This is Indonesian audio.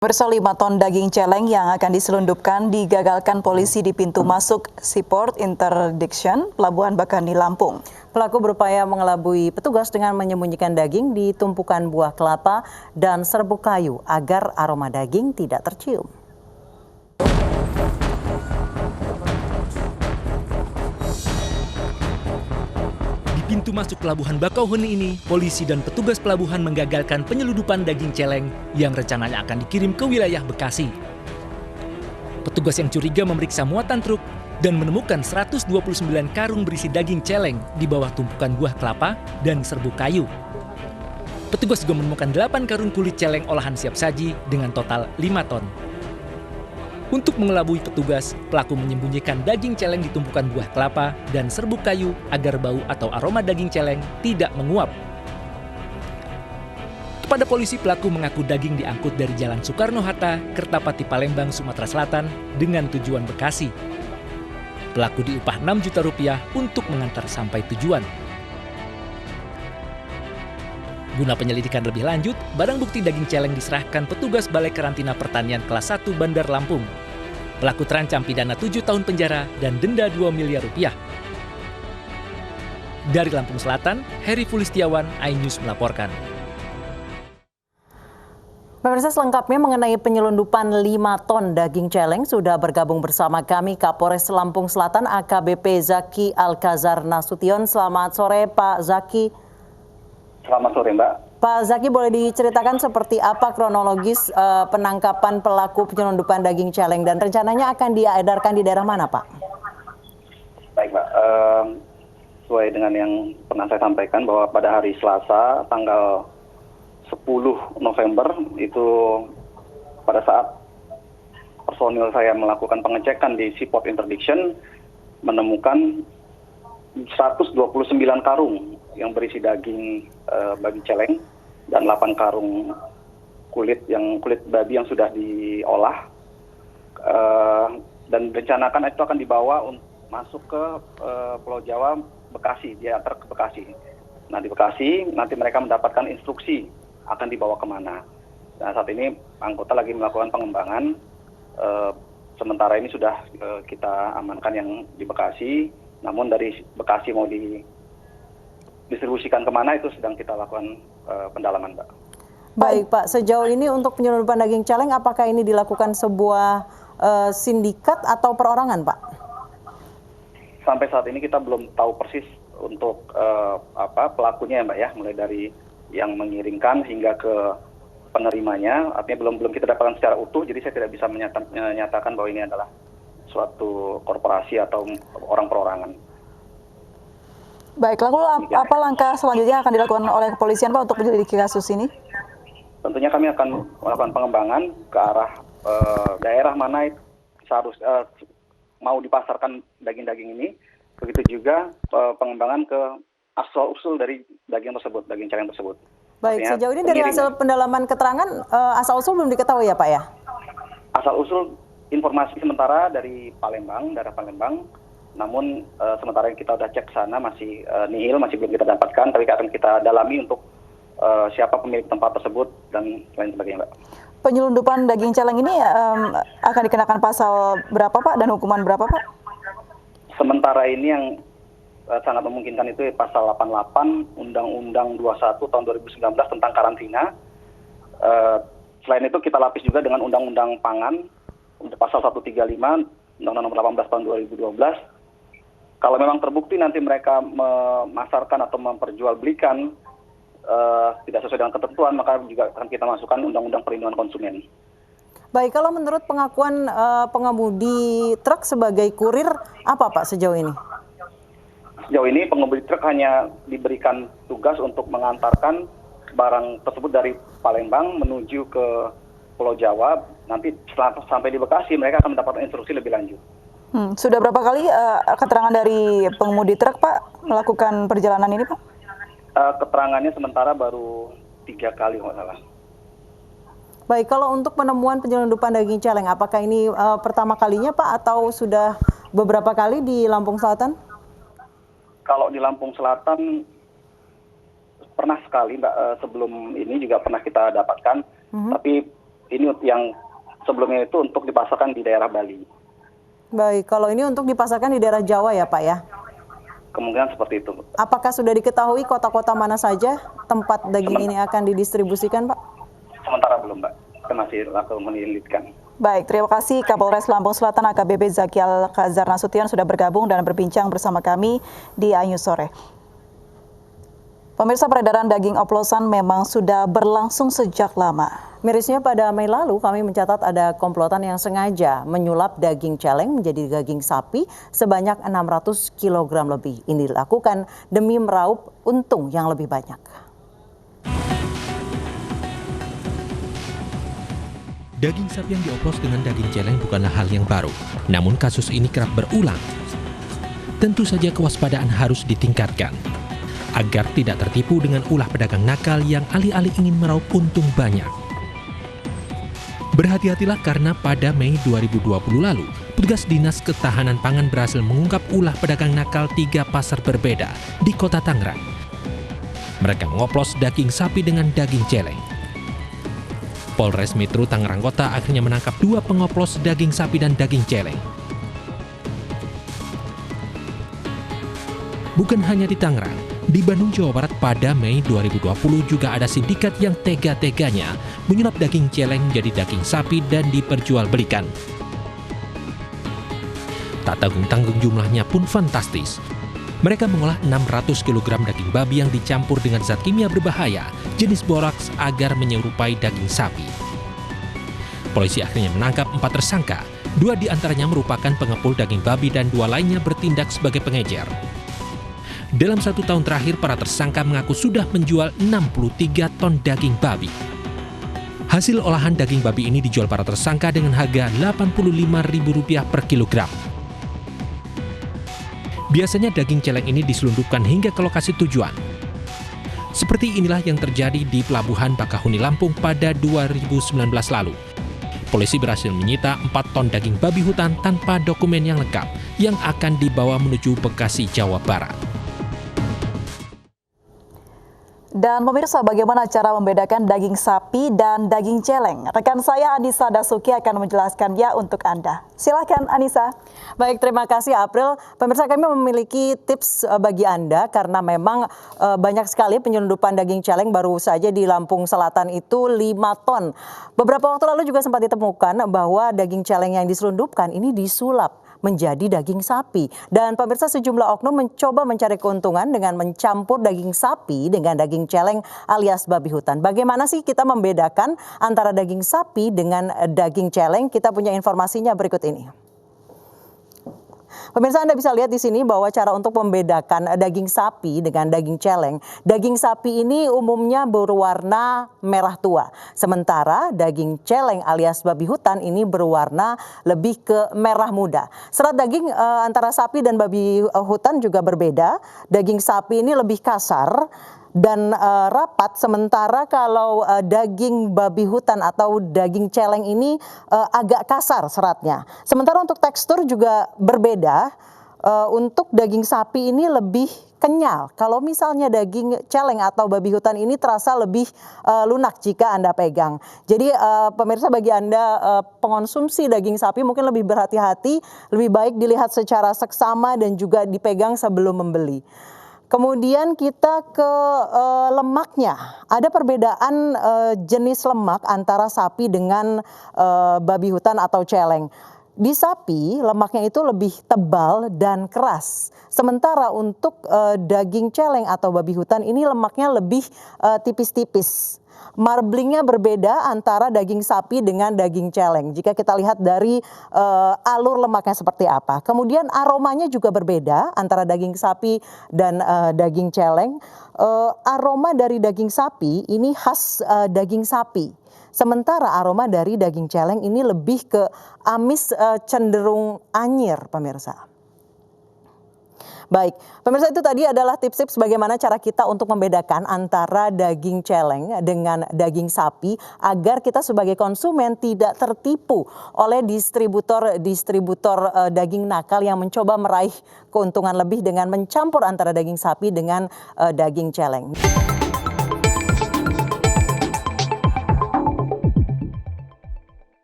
Pemirsa, 5 ton daging celeng yang akan diselundupkan digagalkan polisi di pintu masuk Seaport Interdiction, Pelabuhan Bakaheni, Lampung. Pelaku berupaya mengelabui petugas dengan menyembunyikan daging di tumpukan buah kelapa dan serbuk kayu agar aroma daging tidak tercium. Pintu masuk Pelabuhan Bakauheni ini, polisi dan petugas pelabuhan menggagalkan penyeludupan daging celeng yang rencananya akan dikirim ke wilayah Bekasi. Petugas yang curiga memeriksa muatan truk dan menemukan 129 karung berisi daging celeng di bawah tumpukan buah kelapa dan serbuk kayu. Petugas juga menemukan 8 karung kulit celeng olahan siap saji dengan total 5 ton. Untuk mengelabui petugas, pelaku menyembunyikan daging celeng di tumpukan buah kelapa dan serbuk kayu agar bau atau aroma daging celeng tidak menguap. Kepada polisi, pelaku mengaku daging diangkut dari Jalan Soekarno-Hatta, Kertapati, Palembang, Sumatera Selatan dengan tujuan Bekasi. Pelaku diupah Rp6 juta untuk mengantar sampai tujuan. Guna penyelidikan lebih lanjut, barang bukti daging celeng diserahkan petugas Balai Karantina Pertanian kelas 1 Bandar Lampung. Pelaku terancam pidana 7 tahun penjara dan denda Rp2 miliar. Dari Lampung Selatan, Heri Fulistiawan, iNews melaporkan. Pemirsa, selengkapnya mengenai penyelundupan 5 ton daging celeng sudah bergabung bersama kami Kapolres Lampung Selatan AKBP Zaki Alkazar Nasution. Selamat sore Pak Zaki. Selamat sore, Mbak. Pak Zaki, boleh diceritakan seperti apa kronologis penangkapan pelaku penyelundupan daging celeng dan rencananya akan diedarkan di daerah mana, Pak? Baik, Mbak. Sesuai dengan yang pernah saya sampaikan bahwa pada hari Selasa, tanggal 10 November, itu pada saat personil saya melakukan pengecekan di Seaport Interdiction, menemukan 129 karung yang berisi daging babi celeng dan 8 karung kulit babi yang sudah diolah, dan rencanakan itu akan dibawa masuk ke Pulau Jawa, Bekasi, diantar ke Bekasi. Nah, di Bekasi nanti mereka mendapatkan instruksi akan dibawa kemana. Nah, saat ini anggota lagi melakukan pengembangan. Sementara ini sudah kita amankan yang di Bekasi, namun dari Bekasi mau didistribusikan kemana itu sedang kita lakukan pendalaman, Mbak. Baik, Pak. Sejauh ini untuk penyelundupan daging celeng, apakah ini dilakukan sebuah sindikat atau perorangan, Pak? Sampai saat ini kita belum tahu persis untuk pelakunya, Mbak, ya, mulai dari yang mengirimkan hingga ke penerimanya. Artinya belum kita dapatkan secara utuh, jadi saya tidak bisa menyatakan bahwa ini adalah suatu korporasi atau orang perorangan. Baik, lalu apa langkah selanjutnya akan dilakukan oleh kepolisian, Pak, untuk menyelidiki kasus ini? Tentunya kami akan melakukan pengembangan ke arah daerah mana seharusnya mau dipasarkan daging-daging ini. Begitu juga pengembangan ke asal-usul dari daging celeng tersebut. Baik, artinya, sejauh ini dari hasil pendalaman keterangan asal-usul belum diketahui ya, Pak, ya? Asal-usul informasi sementara dari Palembang, daerah Palembang. Namun sementara kita sudah cek sana masih nihil, masih belum kita dapatkan, tapi akan kita dalami untuk siapa pemilik tempat tersebut dan lain sebagainya, Mbak. Penyelundupan daging celeng ini akan dikenakan pasal berapa, Pak, dan hukuman berapa, Pak? Sementara ini yang sangat memungkinkan itu pasal 88 Undang-Undang 21 tahun 2019 tentang karantina. Selain itu kita lapis juga dengan Undang-Undang Pangan untuk pasal 135 Undang-Undang Nomor 18 tahun 2012. Kalau memang terbukti nanti mereka memasarkan atau memperjualbelikan tidak sesuai dengan ketentuan, maka juga akan kita masukkan Undang-Undang Perlindungan Konsumen. Baik, kalau menurut pengakuan pengemudi truk sebagai kurir, apa, Pak, sejauh ini? Sejauh ini pengemudi truk hanya diberikan tugas untuk mengantarkan barang tersebut dari Palembang menuju ke Pulau Jawa. Nanti setelah sampai di Bekasi, mereka akan mendapatkan instruksi lebih lanjut. Sudah berapa kali keterangan dari pengemudi truk, Pak, melakukan perjalanan ini, Pak? Keterangannya sementara baru 3 kali, nggak salah. Baik, kalau untuk penemuan penyelundupan daging celeng, apakah ini pertama kalinya, Pak, atau sudah beberapa kali di Lampung Selatan? Kalau di Lampung Selatan pernah sekali, Mbak, sebelum ini juga pernah kita dapatkan, tapi ini yang sebelumnya itu untuk dipasarkan di daerah Bali. Baik, kalau ini untuk dipasarkan di daerah Jawa ya Pak ya? Kemungkinan seperti itu. Apakah sudah diketahui kota-kota mana saja tempat daging ini akan didistribusikan Pak? Sementara belum, Mbak. Kita masih lakukan menyelidikkan. Baik, terima kasih Kapolres Lampung Selatan AKBP Zaki Alkazar Nasution sudah bergabung dan berbincang bersama kami di Ayu Sore. Pemirsa, peredaran daging oplosan memang sudah berlangsung sejak lama. Mirisnya pada Mei lalu kami mencatat ada komplotan yang sengaja menyulap daging celeng menjadi daging sapi sebanyak 600 kg lebih. Ini dilakukan demi meraup untung yang lebih banyak. Daging sapi yang dioplos dengan daging celeng bukanlah hal yang baru, namun kasus ini kerap berulang. Tentu saja kewaspadaan harus ditingkatkan, agar tidak tertipu dengan ulah pedagang nakal yang alih-alih ingin meraup untung banyak. Berhati-hatilah karena pada Mei 2020 lalu, petugas Dinas Ketahanan Pangan berhasil mengungkap ulah pedagang nakal 3 pasar berbeda di Kota Tangerang. Mereka mengoplos daging sapi dengan daging celeng. Polres Metro Tangerang Kota akhirnya menangkap 2 pengoplos daging sapi dan daging celeng. Bukan hanya di Tangerang, di Bandung, Jawa Barat pada Mei 2020 juga ada sindikat yang tega-teganya menyulap daging celeng menjadi daging sapi dan diperjualbelikan. Tak tanggung-tanggung jumlahnya pun fantastis. Mereka mengolah 600 kg daging babi yang dicampur dengan zat kimia berbahaya jenis boraks agar menyerupai daging sapi. Polisi akhirnya menangkap 4 tersangka, 2 diantaranya merupakan pengepul daging babi dan 2 lainnya bertindak sebagai pengecer. Dalam 1 tahun terakhir, para tersangka mengaku sudah menjual 63 ton daging babi. Hasil olahan daging babi ini dijual para tersangka dengan harga Rp85.000 per kilogram. Biasanya daging celeng ini diselundupkan hingga ke lokasi tujuan. Seperti inilah yang terjadi di Pelabuhan Bakahuni Lampung pada 2019 lalu. Polisi berhasil menyita 4 ton daging babi hutan tanpa dokumen yang lengkap yang akan dibawa menuju Bekasi, Jawa Barat. Dan pemirsa, bagaimana cara membedakan daging sapi dan daging celeng? Rekan saya Anissa Dasuki akan menjelaskannya untuk Anda. Silakan Anissa. Baik, terima kasih April. Pemirsa, kami memiliki tips bagi Anda karena memang banyak sekali penyelundupan daging celeng baru saja di Lampung Selatan itu 5 ton. Beberapa waktu lalu juga sempat ditemukan bahwa daging celeng yang diselundupkan ini disulap menjadi daging sapi. Dan pemirsa, sejumlah oknum mencoba mencari keuntungan dengan mencampur daging sapi dengan daging celeng alias babi hutan. Bagaimana sih kita membedakan antara daging sapi dengan daging celeng? Kita punya informasinya berikut ini. Pemirsa, Anda bisa lihat di sini bahwa cara untuk membedakan daging sapi dengan daging celeng. Daging sapi ini umumnya berwarna merah tua. Sementara daging celeng alias babi hutan ini berwarna lebih ke merah muda. Serat daging antara sapi dan babi hutan juga berbeda. Daging sapi ini lebih kasar dan rapat, sementara kalau daging babi hutan atau daging celeng ini agak kasar seratnya. Sementara untuk tekstur juga berbeda. Untuk daging sapi ini lebih kenyal. Kalau misalnya daging celeng atau babi hutan ini terasa lebih lunak jika Anda pegang. Jadi pemirsa, bagi Anda pengonsumsi daging sapi mungkin lebih berhati-hati, lebih baik dilihat secara seksama dan juga dipegang sebelum membeli. Kemudian kita ke lemaknya. Ada perbedaan jenis lemak antara sapi dengan babi hutan atau celeng. Di sapi lemaknya itu lebih tebal dan keras. Sementara untuk daging celeng atau babi hutan ini lemaknya lebih tipis-tipis. Marblingnya berbeda antara daging sapi dengan daging celeng. Jika kita lihat dari alur lemaknya seperti apa. Kemudian aromanya juga berbeda antara daging sapi dan daging celeng. Aroma dari daging sapi ini khas daging sapi. Sementara aroma dari daging celeng ini lebih ke amis, cenderung anyir, pemirsa. Baik, pemirsa, itu tadi adalah tips-tips bagaimana cara kita untuk membedakan antara daging celeng dengan daging sapi agar kita sebagai konsumen tidak tertipu oleh distributor daging nakal yang mencoba meraih keuntungan lebih dengan mencampur antara daging sapi dengan daging celeng.